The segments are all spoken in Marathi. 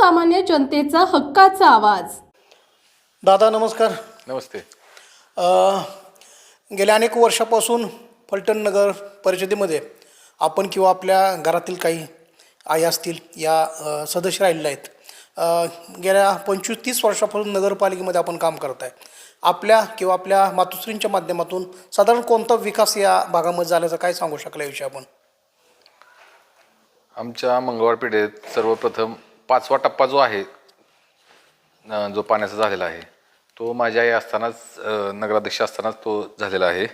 सर्वसामान्य जनतेचा हक्काचा आवाज. दादा नमस्कार. नमस्ते. गेल्या अनेक वर्षापासून फलटण नगर परिषदेमध्ये आपण किंवा आपल्या घरातील काही आई असतील या सदस्य राहिलेले आहेत. गेल्या 25-30 वर्षापासून नगरपालिकेमध्ये आपण काम करत आहे. आपल्या किंवा आपल्या मातोश्रींच्या माध्यमातून साधारण कोणता विकास या भागामध्ये झाल्याचं काय सांगू शकाल याविषयी आपण? आमच्या मंगळवार पेठेत सर्वप्रथम 5वा टप्पा जो आहे जो पाण्याचा झालेला आहे तो माझ्या आई असतानाच नगराध्यक्ष असतानाच तो झालेला आहे.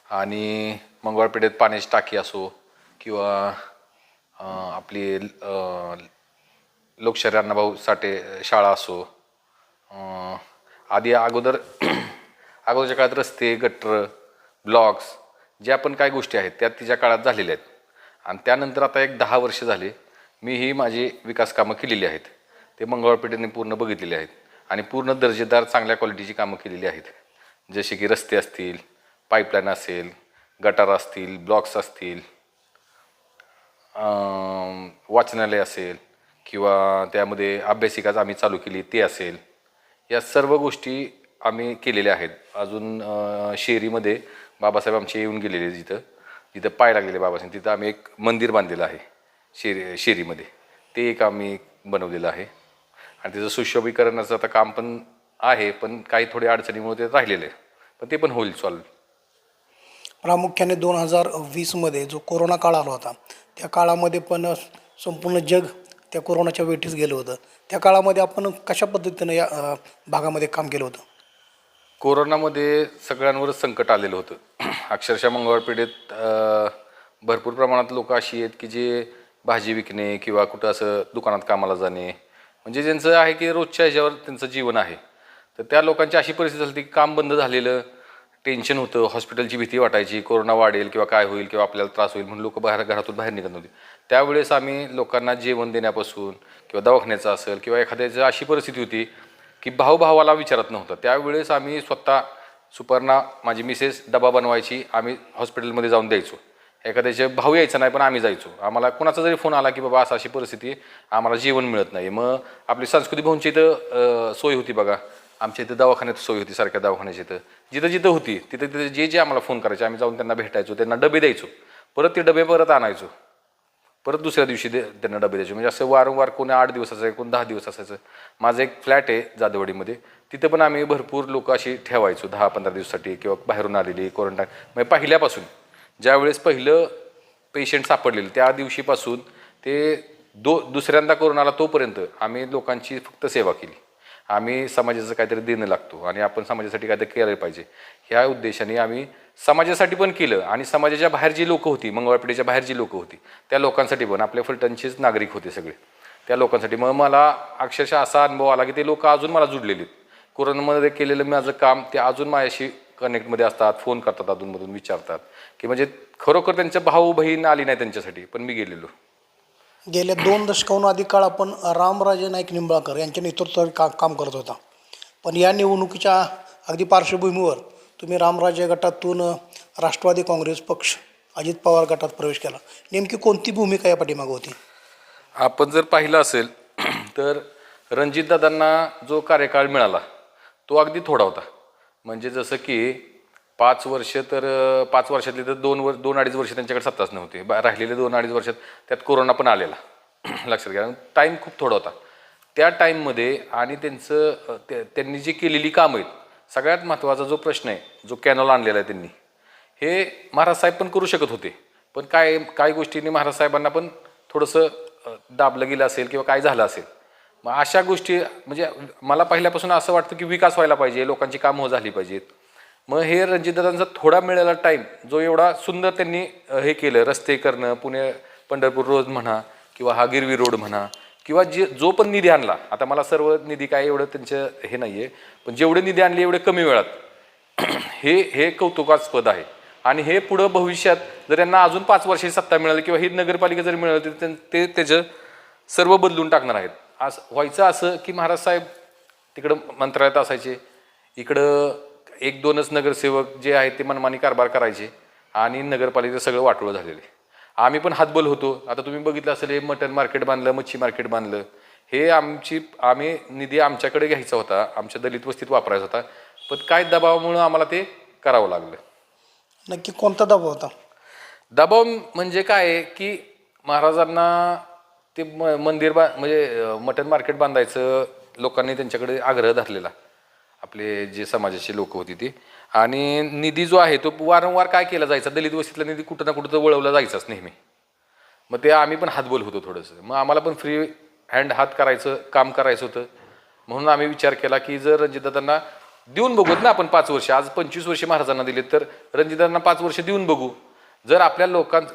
आणि मंगळवार पेठेत पाण्याची टाकी असो किंवा आपली लोकशाहीर अण्णाभाऊ साठे शाळा असो, आधी अगोदरच्या काळात रस्ते, गटर, ब्लॉक्स ज्या पण काही गोष्टी आहेत त्या तिच्या काळात झालेल्या आहेत. आणि त्यानंतर आता एक 10 वर्ष झाले मी ही माझी विकास कामं केलेली आहेत. ते मंगळवार पेठेने पूर्ण बघितलेले आहेत आणि पूर्ण दर्जेदार चांगल्या क्वालिटीची कामं केलेली आहेत. जसे की रस्ते असतील, पाईपलाईन असेल, गटार असतील, ब्लॉक्स असतील, वाचनालय असेल किंवा त्यामध्ये अभ्यासिकाच आम्ही चालू केली ते असेल, या सर्व गोष्टी आम्ही केलेल्या आहेत. अजून शेरीमध्ये बाबासाहेब आमचे येऊन गेलेले जिथं पाय लागलेले बाबासाहेब तिथं आम्ही एक मंदिर बांधलेलं आहे शेरीमध्ये. ते एक आम्ही बनवलेलं आहे आणि त्याचं सुशोभीकरणाचं आता काम पण आहे, पण काही थोडी अडचणीमुळे ते राहिलेलं आहे, पण ते पण होईल सॉल्व. प्रामुख्याने 2020मध्ये जो कोरोना काळ आला होता त्या काळामध्ये पण संपूर्ण जग त्या कोरोनाच्या वेठीस गेलं होतं. त्या काळामध्ये आपण कशा पद्धतीनं या भागामध्ये काम केलं होतं? कोरोनामध्ये सगळ्यांवरच संकट आलेलं होतं. अक्षरशः मंगळवार पेठेत भरपूर प्रमाणात लोक अशी आहेत की जे भाजी विकणे किंवा कुठं असं दुकानात कामाला जाणे, म्हणजे ज्यांचं आहे की रोजच्या ह्याच्यावर त्यांचं जीवन आहे. तर त्या लोकांची अशी परिस्थिती झाली की काम बंद झालेलं, टेन्शन होतं, हॉस्पिटलची भीती वाटायची, कोरोना वाढेल किंवा काय होईल किंवा आपल्याला त्रास होईल म्हणून लोक घरातून बाहेर निघत नव्हते. त्यावेळेस आम्ही लोकांना जेवण देण्यापासून किंवा दवाखान्याचं असेल किंवा एखाद्याची अशी परिस्थिती होती की भावाला विचारत नव्हतं, त्यावेळेस आम्ही स्वतः सुपर्णा माझी मिसेस डबा बनवायची, आम्ही हॉस्पिटलमध्ये जाऊन द्यायचो. एखाद्याचे भाऊ यायचं नाही पण आम्ही जायचो. आम्हाला कोणाचा जरी फोन आला की बाबा अशी परिस्थिती आम्हाला जेवण मिळत नाही, मग आपली संस्कृती भाऊंची इथं सोय होती बघा, आमच्या इथं दवाखान्यात सोय होती, सारख्या दवाखान्याची इथं जिथं होती तिथं जे आम्हाला फोन करायचे आम्ही जाऊन त्यांना भेटायचो, त्यांना डबे द्यायचो, परत ते डबे परत आणायचो, परत दुसऱ्या दिवशी त्यांना डबे द्यायचे. म्हणजे असं वारंवार कोणी 8 दिवस असायचं, कोणी 10 दिवस असायचं. माझं एक फ्लॅट आहे जाधववाडीमध्ये, तिथं पण आम्ही भरपूर लोक अशी ठेवायचो 10-15 दिवसासाठी किंवा बाहेरून आलेली क्वारंटाईन. म्हणजे पहिल्यापासून ज्यावेळेस पहिलं पेशंट सापडलेलं त्या दिवशीपासून ते दुसऱ्यांदा कोरोनाला तोपर्यंत आम्ही लोकांची फक्त सेवा केली. आम्ही समाजाचं काहीतरी देणं लागतो आणि आपण समाजासाठी काहीतरी केलं पाहिजे ह्या उद्देशाने आम्ही समाजासाठी पण केलं. आणि समाजाच्या बाहेर जी लोकं होती, मंगळवार पेठेच्या बाहेर जी लोकं होती त्या लोकांसाठी पण, आपल्या फलटणचेच नागरिक होते सगळे, त्या लोकांसाठी मग मला अक्षरशः असा अनुभव आला की ते लोक अजून मला जुडलेले आहेत. कोरोनामध्ये केलेलं माझं काम ते अजून माझ्याशी कनेक्टमध्ये असतात, फोन करतात, अधूनमधून विचारतात की म्हणजे खरोखर त्यांच्या भाऊ बहीण आली नाही त्यांच्यासाठी, पण मी गेलेलो. गेल्या 2 दशकाहून अधिक काळ आपण रामराजे नाईक निंबाळकर यांच्या नेतृत्वात काम करत होता. पण या निवडणुकीच्या अगदी पार्श्वभूमीवर तुम्ही रामराजे गटातून राष्ट्रवादी काँग्रेस पक्ष अजित पवार गटात प्रवेश केला. नेमकी कोणती भूमिका या पाठीमागं होती? आपण जर पाहिलं असेल तर रणजितदादांना जो कार्यकाळ मिळाला तो अगदी थोडा होता. म्हणजे जसं की 5 वर्ष तर 5 वर्षातले तर 2-2.5 वर्ष त्यांच्याकडे सत्ताच नव्हती. राहिलेले 2-2.5 वर्षात त्यात कोरोना पण आलेला. लक्षात घ्या, टाईम खूप थोडा होता त्या टाईममध्ये. आणि त्यांनी जी केलेली कामं आहेत, सगळ्यात महत्त्वाचा जो प्रश्न आहे, जो कॅनॉल आणलेला आहे त्यांनी, हे महाराज साहेब पण करू शकत होते, पण काही गोष्टींनी महाराज साहेबांना पण थोडंसं दाबलं गेलं असेल किंवा काय झालं असेल. मग अशा गोष्टी म्हणजे मला पहिल्यापासून असं वाटतं की विकास व्हायला पाहिजे, लोकांची कामं झाली पाहिजेत. मग हे रणजितदादांचा थोडा मिळालेला टाईम जो एवढा सुंदर त्यांनी हे केलं, रस्ते करणं, पुणे पंढरपूर रोड म्हणा किंवा हा गिरवी रोड म्हणा किंवा जो पण निधी आणला, आता मला सर्व निधी काय एवढं त्यांचं हे नाही आहे, पण जेवढे निधी आणले एवढे कमी वेळात हे कौतुकास्पद आहे. आणि हे पुढं भविष्यात जर यांना अजून 5 वर्षाची सत्ता मिळाली किंवा ही नगरपालिका जर मिळाली तर ते त्याचं सर्व बदलून टाकणार आहेत. असं व्हायचं असं की महाराज साहेब तिकडं मंत्रालयात असायचे, इकडं 1-2च नगरसेवक जे आहेत ते मनमानी कारभार करायचे आणि नगरपालिकेचं सगळं वाटोळं झालेलं आहे. आम्ही पण हातबल होतो. आता तुम्ही बघितलं असेल, हे मटन मार्केट बांधलं, मच्छी मार्केट बांधलं, हे आम्ही निधी आमच्याकडे घ्यायचा होता, आमच्या दलित वस्तीत वापरायचा होता, पण काय दबावामुळं आम्हाला ते करावं लागलं. नक्की कोणता दबाव होता? दबाव म्हणजे काय आहे की महाराजांना ते मंदिर म्हणजे मटण मार्केट बांधायचं लोकांनी त्यांच्याकडे आग्रह धरलेला, आपले जे समाजाची लोक होती ती. आणि निधी जो आहे तो वारंवार काय केला जायचा, दलित वस्तीतला निधी कुठं ना कुठं तर वळवला जायचाच नेहमी. मग ते आम्ही पण हातबोल होतो थोडंसं, मग आम्हाला पण फ्री हँड हात करायचं काम करायचं होतं. म्हणून आम्ही विचार केला की जर रणजितदादांना देऊन बघूत ना आपण 5 वर्ष, आज 25 वर्षे महाराजांना दिले, तर रणजितदादांना 5 वर्ष देऊन बघू. जर आपल्या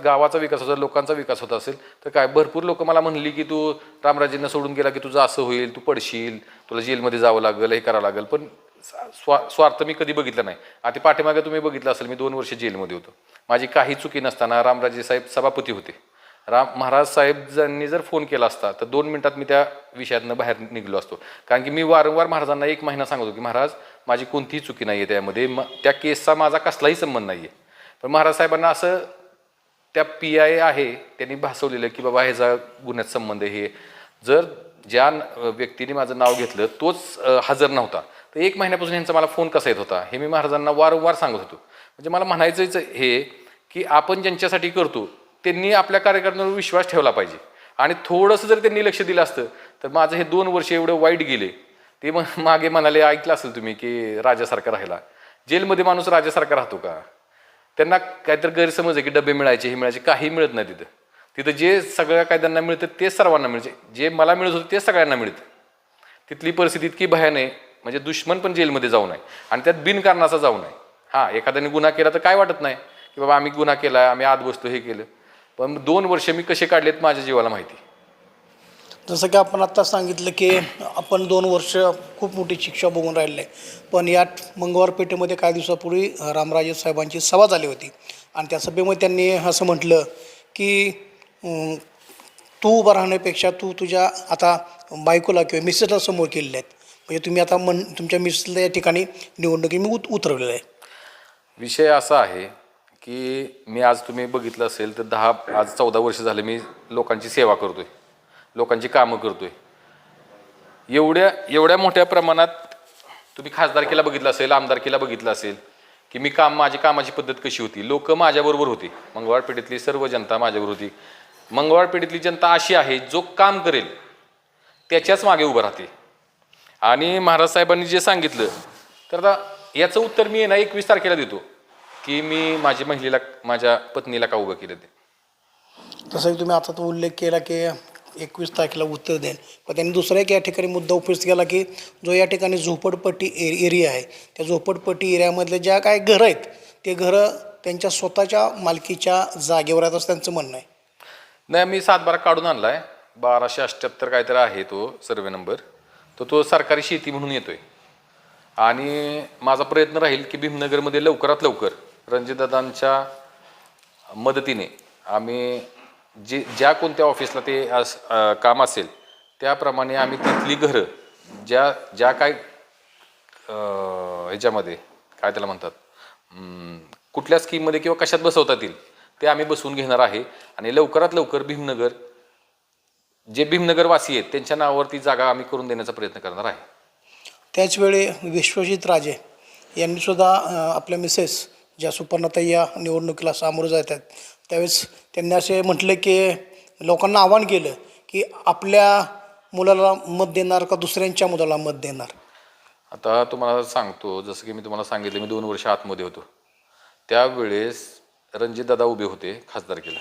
गावाचा विकास होता, लोकांचा विकास होत असेल तर काय. भरपूर लोक मला म्हणली की तू रामराजेंना सोडून गेला की तुझं असं होईल, तू पडशील, तुला जेलमध्ये जावं लागेल, हे करावं लागेल. पण स्वार्थ मी कधी बघितला नाही. आता पाठीमागे तुम्ही बघितलं असेल, मी 2 वर्ष जेलमध्ये होतो. माझी काही चुकी नसताना रामराजे साहेब सभापती होते. महाराज साहेबांनी जर फोन केला असता तर 2 मिनिटात मी त्या विषयातनं बाहेर निघलो असतो. कारण की मी वारंवार महाराजांना 1 महिना सांगतो की महाराज माझी कोणतीही चुकी नाही आहे त्यामध्ये, त्या केसचा माझा कसलाही संबंध नाही आहे. पण महाराज साहेबांना असं त्या PI आहे त्यांनी भासवलेलं की बाबा ह्याचा गुन्ह्यात संबंध आहे. जर ज्या व्यक्तीने माझं नाव घेतलं तोच हजर नव्हता तर 1 महिन्यापासून यांचा मला फोन कसा येत होता हे मी महाराजांना वारंवार सांगत होतो. म्हणजे मला म्हणायचंच हे की आपण ज्यांच्यासाठी करतो त्यांनी आपल्या कार्यकर्त्यांवर विश्वास ठेवला पाहिजे. आणि थोडंसं जर त्यांनी लक्ष दिलं असतं तर माझं हे 2 वर्ष एवढं वाईट गेले. ते मागे म्हणाले, ऐकलं असेल तुम्ही की राजासारखा राहिला. जेलमध्ये माणूस राजासारखा राहतो का? त्यांना काहीतरी गैरसमज आहे की डबे मिळायचे, हे मिळायचे, काही मिळत नाही तिथं. तिथं जे सगळ्या कायद्यांना मिळतं तेच सर्वांना मिळते, जे मला मिळत होतं तेच सगळ्यांना मिळतं. तिथली परिस्थिती इतकी भयान आहे, म्हणजे दुश्मन पण जेलमध्ये जाऊ नये आणि त्यात बिनकारणाचा जाऊ नये. हां, एखाद्याने गुन्हा केला तर काय वाटत नाही की बाबा आम्ही गुन्हा केला, आम्ही आत बसतो, हे केलं. पण 2 वर्ष मी कसे काढलेत माझ्या जीवाला माहिती. जसं की आपण आत्ता सांगितलं की आपण 2 वर्ष खूप मोठी शिक्षा बघून राहिली आहे. पण या मंगळवार पेठेमध्ये काही दिवसापूर्वी रामराजे साहेबांची सभा झाली होती आणि त्या सभेमध्ये त्यांनी असं म्हटलं की तू उभं राहण्यापेक्षा तू तुझ्या आता बायकोला किंवा मिसेसला समोर केलेले आहेत. म्हणजे तुम्ही आता तुमच्या मिसेसला या ठिकाणी निवडणुकीत उतरवलेलं आहे. विषय असा आहे की मी आज तुम्ही बघितलं असेल तर 14 वर्ष झाले मी लोकांची सेवा करतोय, लोकांची कामं करतोय. एवढ्या मोठ्या प्रमाणात तुम्ही खासदारकीला बघितलं असेल, आमदारकीला बघितलं असेल की माझी कामाची पद्धत कशी होती. लोक माझ्याबरोबर होती, मंगळवार पेठेतली सर्व जनता माझ्याबरोबर होती. मंगळवार पेठेतली जनता अशी आहे जो काम करेल त्याच्याच मागे उभं राहते. आणि महाराज साहेबांनी जे सांगितलं तर आता याचं उत्तर मी 21 तारखेला देतो की मी माझ्या पत्नीला का उभं केलं ते. तसं तुम्ही आता तो उल्लेख केला की 21 तारखेला उत्तर देईन, पण त्यांनी दुसरा एक या ठिकाणी मुद्दा उपस्थित केला की जो या ठिकाणी झोपडपट्टी एरिया आहे त्या झोपडपट्टी एरियामधले ज्या काय घरं आहेत ते घरं त्यांच्या स्वतःच्या मालकीच्या जागेवर आहेत असं त्यांचं म्हणणं आहे. नाही, मी 7/12 काढून आणला आहे, 1278 काहीतरी आहे तो सर्वे नंबर. तो सरकारी शेती म्हणून येतोय. आणि माझा प्रयत्न राहील की भीमनगरमध्ये लवकरात लवकर रणजितदादांच्या मदतीने आम्ही ज्या कोणत्या ऑफिसला ते काम असेल त्याप्रमाणे आम्ही तिथली घरं ज्या काय ह्याच्यामध्ये काय त्याला म्हणतात कुठल्या स्कीममध्ये किंवा कशात बसवता येईल ते आम्ही बसवून घेणार आहे. आणि लवकरात लवकर जे भीमनगरवासी आहेत त्यांच्या नावावरती जागा आम्ही करून देण्याचा प्रयत्न करणार आहे. त्याचवेळी विश्वजित राजे यांनीसुद्धा आपल्या मिसेस ज्या सुपर्णाताई या निवडणुकीला सामोरं जात आहेत त्यावेळेस त्यांनी असे म्हटले की लोकांना आवाहन केलं की आपल्या मुलाला मत देणार का दुसऱ्यांच्या मुलाला मत देणार. आता तुम्हाला सांगतो, जसं की मी तुम्हाला सांगितलं मी 2 वर्ष आतमध्ये होतो त्यावेळेस रणजितदादा उभे होते खासदारकीला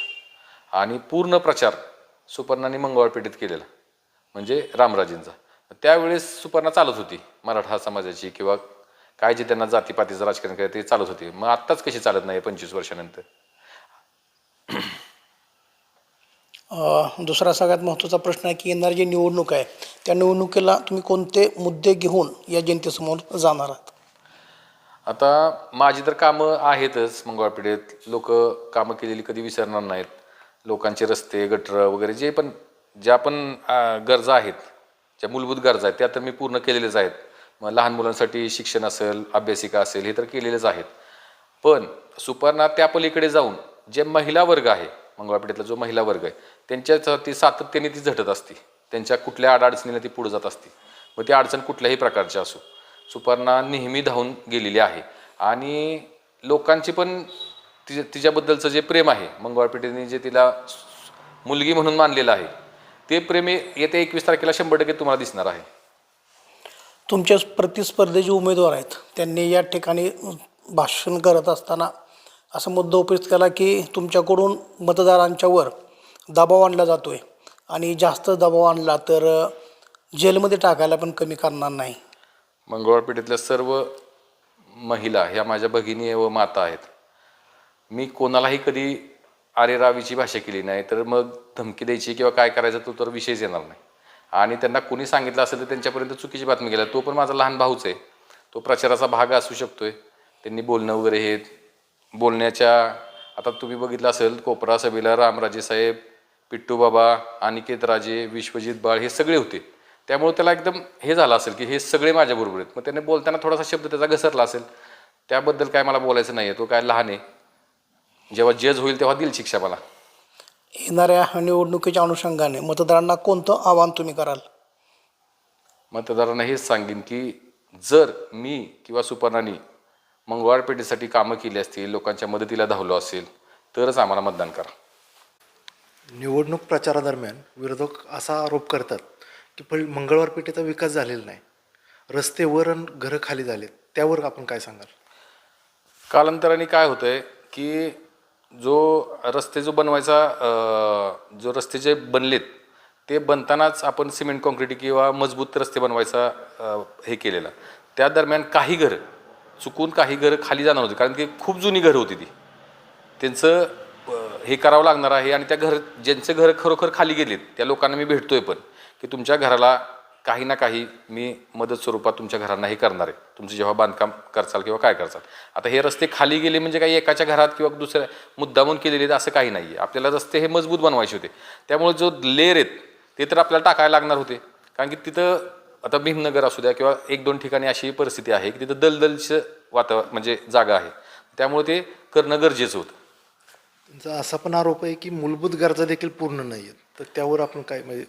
आणि पूर्ण प्रचार सुपर्णाने मंगळवार पेठेत केलेला म्हणजे रामराजेंचा. त्यावेळेस सुपर्णा चालत होती मराठा समाजाची किंवा काय जे त्यांना जातीपातीचं राजकारण करायचं ते चालत होते. मग आत्ताच कशी चालत नाही 25 वर्षानंतर. दुसरा सगळ्यात महत्त्वाचा प्रश्न आहे की येणारी जी निवडणूक आहे त्या निवडणुकीला तुम्ही कोणते मुद्दे घेऊन या जनतेसमोर जाणार आहात. आता माझी तर कामं आहेतच मंगळवार पेठेत, लोक कामं केलेली कधी विसरणार नाहीत. लोकांचे रस्ते गटर वगैरे ज्या पण गरजा आहेत, ज्या मूलभूत गरजा आहेत त्या तर मी पूर्ण केलेल्याच आहेत. मग लहान मुलांसाठी शिक्षण असेल, अभ्यासिका असेल, हे तर केलेलेच आहेत. पण सुपर्णा त्या पलीकडे जाऊन जे महिला वर्ग आहे मंगळवार पेठेतला जो महिला वर्ग आहे त्यांच्यासाठी सातत्याने ती झटत असते. त्यांच्या कुठल्या अडचणीला ती पुढे जात असते. व ती अडचण कुठल्याही प्रकारची असो, सुपर्णा नेहमी धावून गेलेली आहे. आणि लोकांची पण तिच्याबद्दलचं जे प्रेम आहे, मंगळवार पेठेने जे तिला मुलगी म्हणून मानलेलं आहे, ते प्रेम येत्या 21 तारखेला 100% तुम्हाला दिसणार आहे. तुमच्या प्रतिस्पर्धी जे उमेदवार आहेत त्यांनी या ठिकाणी भाषण करत असताना असा मुद्दा उपस्थित केला की तुमच्याकडून मतदारांच्यावर दबाव आणला जातो आहे आणि जास्त दबाव आणला तर जेलमध्ये टाकायला पण कमी करणार नाही. मंगळवार पेठेतल्या सर्व महिला ह्या माझ्या भगिनी व माता आहेत. मी कोणालाही कधी आरेरावीची भाषा केली नाही, तर मग धमकी द्यायची किंवा काय करायचं तो तर विषयच येणार नाही. आणि त्यांना कोणी सांगितलं असेल तर त्यांच्यापर्यंत चुकीची बातमी गेला. तो पण माझा लहान भाऊच आहे, तो प्रचाराचा भाग असू शकतोय. त्यांनी बोलणं वगैरे हे बोलण्याच्या, आता तुम्ही बघितलं असेल कोपरा सभेला रामराजे साहेब, पिट्टू बाबा, अनिकेत राजे, विश्वजित बाळ हे सगळे होते. त्यामुळे त्याला एकदम हे झालं असेल की हे सगळे माझ्याबरोबर आहेत. मग त्याने बोलताना थोडासा शब्द त्याचा घसरला असेल, त्याबद्दल काय मला बोलायचं नाही आहे. तो काय लहान आहे, जेव्हा जज होईल तेव्हा देईल शिक्षा मला. येणाऱ्या निवडणुकीच्या अनुषंगाने मतदारांना कोणतं आवाहन तुम्ही कराल? मतदारांना हेच सांगेन की जर मी किंवा सुपर्णानी मंगळवार पेठेसाठी कामं केली असतील, लोकांच्या मदतीला धावलो असेल, तरच आम्हाला मतदान करा. निवडणूक प्रचारादरम्यान विरोधक असा आरोप करतात की मंगळवार पेठेचा विकास झालेला नाही, रस्ते वर आणि घरं खाली झालेत, त्यावर आपण काय सांगाल? कालांतराने काय होतंय की जो रस्ते जो रस्ते जे बनलेत ते बनतानाच आपण सिमेंट कॉन्क्रीट किंवा मजबूत रस्ते बनवायचा हे केलेला. त्या दरम्यान काही घरं खाली जाणार होती, कारण की खूप जुनी घरं होती ती. त्यांचं हे करावं लागणार आहे. आणि ज्यांचं घर खरोखर खाली गेलेत त्या लोकांना मी भेटतोय पण की तुमच्या घराला काही ना काही मी मदत स्वरूपात तुमच्या घरांना हे करणार आहे, तुमचं जेव्हा बांधकाम करचाल किंवा काय करचाल. आता हे रस्ते खाली गेले म्हणजे काही एकाच्या घरात किंवा दुसऱ्या मुद्दामून केलेले असं काही नाही आहे. आपल्याला रस्ते हे मजबूत बनवायचे होते. त्यामुळे जो लेअर आहेत ते तर आपल्याला टाकायला लागणार होते, कारण की तिथं आता भीमनगर असू द्या किंवा 1-2 ठिकाणी अशी परिस्थिती आहे की तिथं दलदलचं वातावरण म्हणजे जागा आहे, त्यामुळे ते करणं गरजेचं होतं. त्यांचा असा पण आरोप आहे की मूलभूत गरजा देखील पूर्ण नाही आहेत, तर त्यावर आपण काय म्हणजे?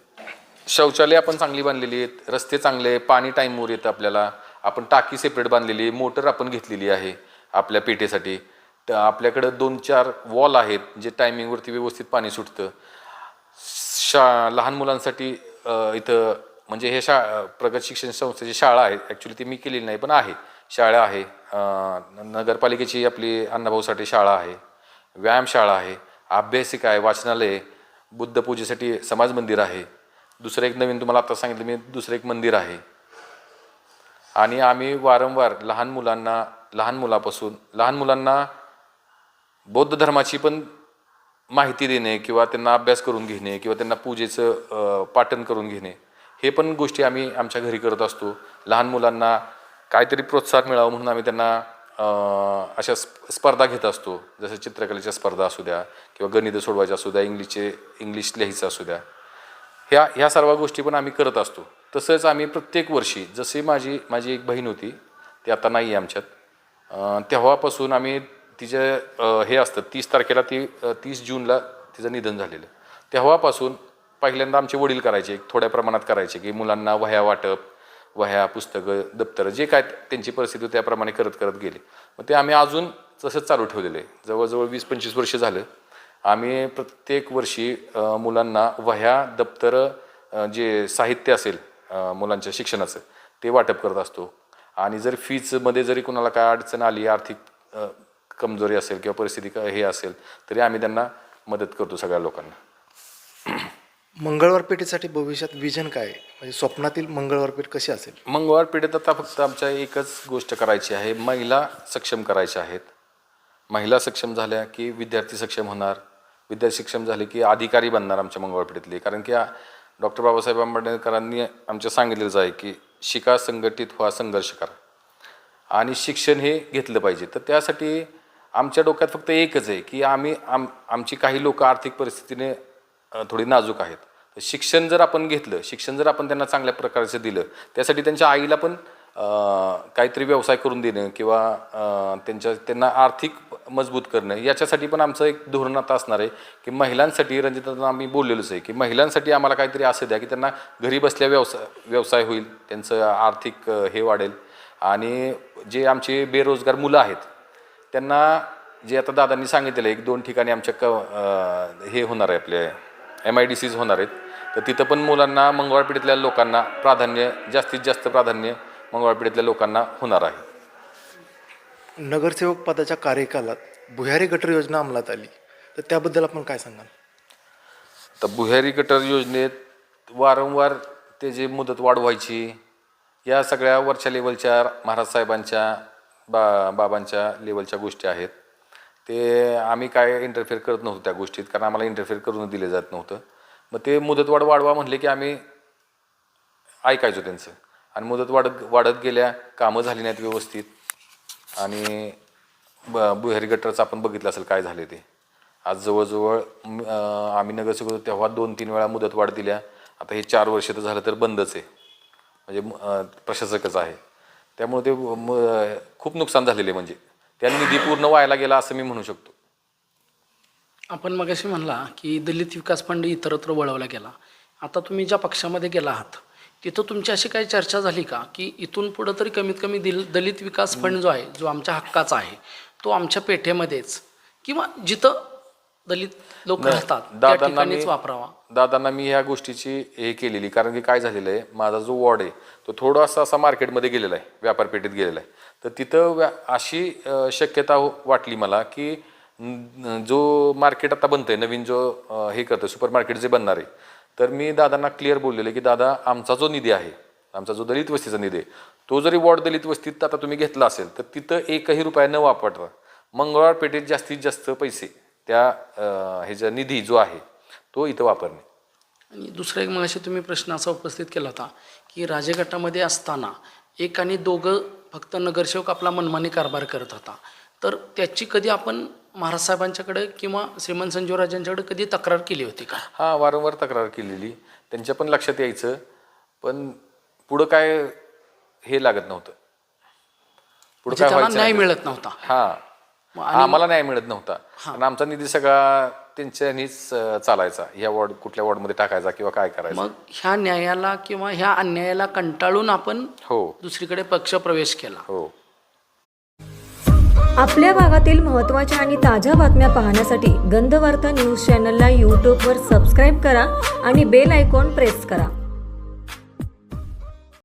शौचालय आपण चांगली बांधलेली आहेत, रस्ते चांगले, पाणी टाईमवर येतं आपल्याला, आपण टाकी सेपरेट बांधलेली, मोटर आपण घेतलेली आहे आपल्या पेठेसाठी. तर आपल्याकडं 2-4 वॉल आहेत जे टायमिंगवरती व्यवस्थित पाणी सुटतं. लहान मुलांसाठी इथं म्हणजे हे प्रगत शिक्षण संस्थेची शाळा आहे, ॲक्च्युली ती मी केलेली नाही पण आहे, शाळा आहे. नगरपालिकेची आपली अण्णाभाऊ साठे शाळा आहे, व्यायामशाळा आहे, अभ्यासिका आहे, वाचनालय आहे, बुद्धपूजेसाठी समाज मंदिर आहे. दुसरं एक नवीन तुम्हाला आता सांगितलं मी, दुसरं एक मंदिर आहे. आणि आम्ही वारंवार लहान मुलांना बौद्ध धर्माची पण माहिती देणे किंवा त्यांना अभ्यास करून घेणे किंवा त्यांना पूजेचं पाठन करून घेणे, हे पण गोष्टी आम्ही आमच्या घरी करत असतो. लहान मुलांना काहीतरी प्रोत्साहन मिळावं म्हणून आम्ही त्यांना अशा स्पर्धा घेत असतो, जसं चित्रकलेच्या स्पर्धा असू द्या किंवा गणितं सोडवायच्या असू द्या, इंग्लिश लिहायचं असू द्या, ह्या सर्व गोष्टी पण आम्ही करत असतो. तसंच आम्ही प्रत्येक वर्षी, जसे माझी एक बहीण होती ती आता नाही आहे आमच्यात, तेव्हापासून आम्ही तिचं हे असतं 30 तारखेला 30 जूनला तिचं निधन झालेलं. तेव्हापासून पहिल्यांदा आमचे वडील करायचे, थोड्या प्रमाणात करायचे की मुलांना वह्या वाटप, वह्या पुस्तकं दप्तरं जे काय त्यांची परिस्थिती त्याप्रमाणे करत गेले. मग ते आम्ही अजून तसंच चालू ठेवलेलं आहे. जवळजवळ 20-25 वर्ष झालं आम्ही प्रत्येक वर्षी मुलांना वह्या दप्तरं जे साहित्य असेल मुलांच्या शिक्षणाचं ते वाटप करत असतो. आणि जर फीजमध्ये जरी कुणाला काय अडचण आली, आर्थिक कमजोरी असेल किंवा परिस्थिती हे असेल, तरी आम्ही त्यांना मदत करतो सगळ्या लोकांना. मंगळवार पेठेसाठी भविष्यात विजन काय आहे, म्हणजे स्वप्नातील मंगळवार पेठ कशी असेल? मंगळवार पेठेत आता फक्त आमच्या एकच गोष्ट करायची आहे, महिला सक्षम करायच्या आहेत. महिला सक्षम झाल्या की विद्यार्थी सक्षम होणार, विद्यार्थी सक्षम झाले की अधिकारी बनणार आमच्या मंगळवार पेठेतले. कारण की डॉक्टर बाबासाहेब आंबेडकरांनी आमच्या सांगितलेलंच आहे की शिका, संघटित व्हा, संघर्ष करा आणि शिक्षण हे घेतलं पाहिजे. तर त्यासाठी आमच्या डोक्यात फक्त एकच आहे की आमची काही लोक आर्थिक परिस्थितीने थोडी नाजूक आहेत. तर शिक्षण जर आपण घेतलं, शिक्षण जर आपण त्यांना चांगल्या प्रकारचं दिलं, त्यासाठी त्यांच्या आईला पण काहीतरी व्यवसाय करून देणं किंवा त्यांना आर्थिक मजबूत करणं, याच्यासाठी पण आमचं एक धोरण आता असणार आहे की महिलांसाठी, रणजितांना आम्ही बोललेलोच आहे की महिलांसाठी आम्हाला काहीतरी असं द्या की त्यांना घरी बसल्या व्यवसाय होईल, त्यांचं आर्थिक हे वाढेल. आणि जे आमचे बेरोजगार मुलं आहेत त्यांना जे आता दादांनी सांगितलेलं आहे 1-2 ठिकाणी आमच्या हे होणार आहे, आपले MIDCs होणार आहेत, तर तिथं पण मुलांना मंगळवारपेठेतल्या लोकांना जास्तीत जास्त प्राधान्य मंगळवारपेठेतल्या लोकांना होणार आहे. नगरसेवक पदाच्या कार्यकालात भुयारी गटर योजना अंमलात आली, तर त्याबद्दल आपण काय सांगाल? तर भुयारी गटर योजनेत वारंवार ते जे मुदत वाढवायची, या सगळ्या वरच्या लेवलच्या महाराज साहेबांच्या बाबांच्या लेवलच्या गोष्टी आहेत. ते आम्ही काय इंटरफेअर करत नव्हतो त्या गोष्टीत, कारण आम्हाला इंटरफेअर करून दिले जात नव्हतं. मग ते मुदतवाढ वाढवा म्हणले की आम्ही ऐकायचो त्यांचं, आणि मुदत वाढत गेल्या, कामं झाली नाहीत व्यवस्थित. आणि भुयारी गटरचं आपण बघितलं असेल काय झाले ते. आज जवळजवळ आम्ही नगरसेवक होतो तेव्हा 2-3 वेळा मुदतवाढ दिल्या. आता हे 4 वर्ष तर झालं तर बंदच आहे, म्हणजे प्रशासकच आहे. त्यामुळे ते खूप नुकसान झालेले, म्हणजे त्या निधी पूर्ण व्हायला गेला असं मी म्हणू शकतो. आपण मगाशी म्हणला की दलित विकास फंड इतरत्र वळवला गेला. आता तुम्ही ज्या पक्षामध्ये गेला आहात तिथं तुमची अशी काही चर्चा झाली का की इथून पुढं तरी कमीत कमी दलित विकास फंड जो आहे, जो आमच्या हक्काचा आहे, तो आमच्या पेठेमध्येच किंवा जिथं दलित लोक राहतात त्या ठिकाणीच वापरावा? दादांना मी ह्या गोष्टीची हे केलेली, कारण की काय झालेलं आहे, माझा जो वॉर्ड आहे तो थोडासा असा मार्केटमध्ये गेलेला आहे, व्यापारपेठेत गेलेला आहे. तर तिथं अशी शक्यता वाटली मला की जो मार्केट आता बनतंय नवीन, जो हे करतं सुपर मार्केट जे बनणार आहे, तर मी दादांना क्लिअर बोललेलं की दादा, आमचा जो निधी आहे, आमचा जो दलित वस्तीचा निधी आहे, तो जरी वॉर्ड दलित वस्तीत आता तुम्ही घेतला असेल तर तिथं 1ही रुपया न वापरता मंगळवार पेठेत जास्तीत जास्त पैसे त्या ह्याचा निधी जो आहे तो इथं वापरणे. आणि दुसरा एक मगाशी तुम्ही प्रश्न असा उपस्थित केला होता की राजगटामध्ये असताना 1 आणि 2 फक्त नगरसेवक आपला मनमानी कारभार करत होता, तर त्याची कधी आपण महाराज साहेबांच्याकडे किंवा श्रीमंत संजीवराजांच्याकडे कधी तक्रार केली होती का? हां, वारंवार तक्रार केलेली, त्यांच्या पण लक्षात यायचं, पण पुढं काय हे लागत नव्हतं, पुढं काय त्यांना व्हायचं न्याय नाही. मिळत नव्हता. हां, आम्हाला न्याय मिळत नव्हता, आणि आमचा निधी सगळा त्यांच्यानीच चालायचा, ह्या कुठल्या वॉर्डमध्ये टाकायचा किंवा काय करायचं. मग ह्या न्यायाला किंवा ह्या अन्यायाला कंटाळून आपण दुसरीकडे पक्ष प्रवेश केला. हो. आपल्या भागातील महत्त्वाच्या आणि ताज्या बातम्या पाहण्यासाठी गंधवार्ता न्यूज चॅनलला यूट्यूबवर सबस्क्राईब करा आणि बेल आयकॉन प्रेस करा.